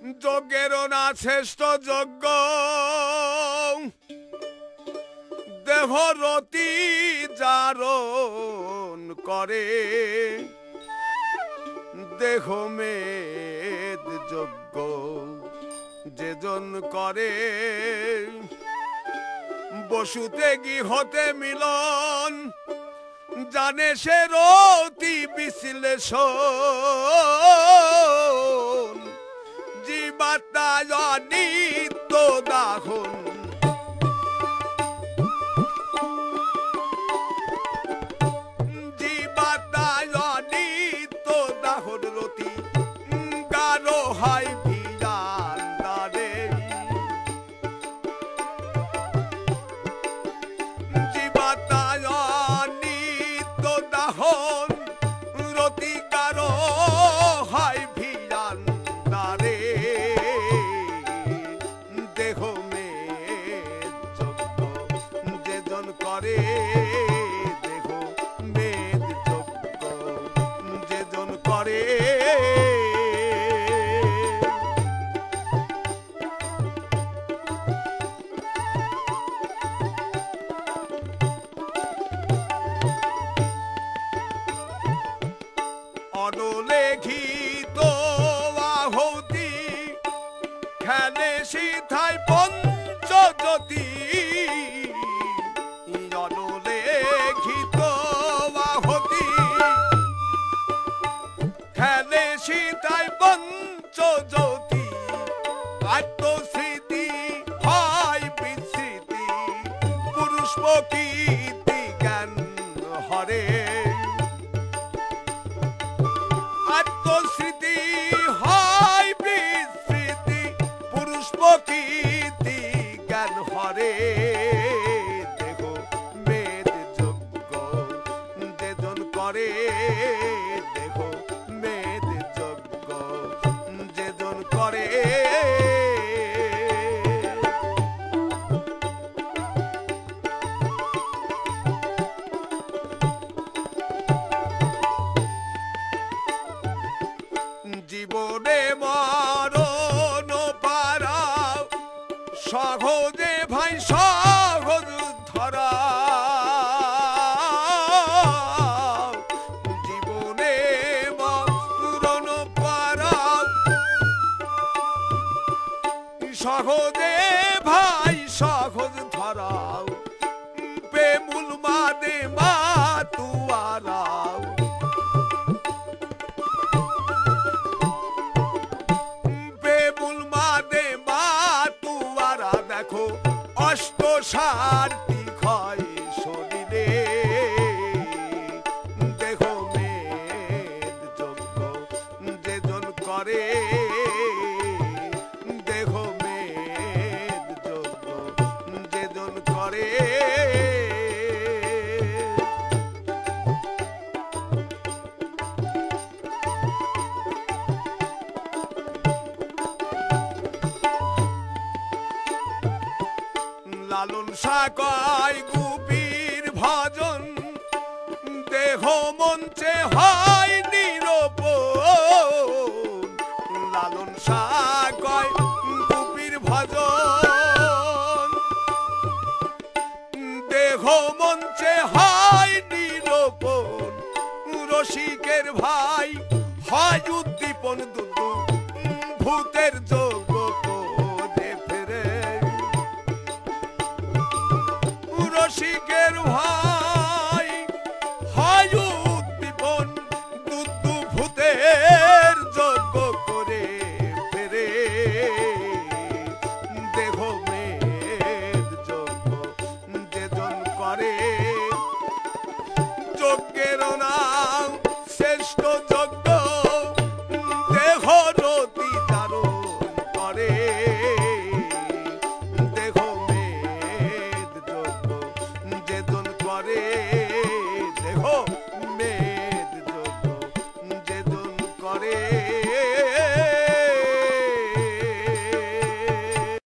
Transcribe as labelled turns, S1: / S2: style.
S1: যজ্ঞেরও না শ্রেষ্ঠ যজ্ঞ দেহ রতি জারণ করে দেহ মেদ যজ্ঞ যেজন করে বসুতে গৃহতে মিলন জানে সে রতি বিশ্লেষণ জীবাত্মায় নিত্য দাহন জীবাত্মায় নিত্য দাহন রতি গারো হয় ভিজান দারে জীবাত্মায় নিত্য দাহন রতি গারো হয় ভিজান দারে দেহ মেদ যজ্ঞ যেজন করে দেহ মেদ যজ্ঞ যেজন করে অনলেখিত আহুতি খেলে সিথায় পঞ্চজ্যোতি অনলেখিত আহুতি খেলে সিথায় পঞ্চজ্যোতি আত্মস্মৃতি হয় বিস্মৃতি পুরুষ প্রকৃতি জ্ঞান হরে আত্মস্মৃতি হয় বিস্মৃতি পুরুষ প্রকৃতি জ্ঞান হরে দেহ মেদ যজ্ঞ যেজন করে দেহ মেদ যজ্ঞ যেজন করে জীবনে মরণ পারাও সহজে ভাই সহজ ধরা জীবনে মরণ পারাও সহজে ভাই সহজ ধরাও পেমুল মাদে মা তুয়ারাও দেখো অষ্ট সারটি ক্ষয় শরীরে দেহ মেদ যজ্ঞ যেজন করে দেহ মেদ যজ্ঞ যেজন করে লালন সাকয় গুপির ভজন দেহ মঞ্চে হয় নিরূপণ লালন সাকয় গুপির ভজন দেহ মঞ্চে হয় নিরূপণ রসিকের ভাই হয় উদ্দীপন দুদু ভূতের যোগ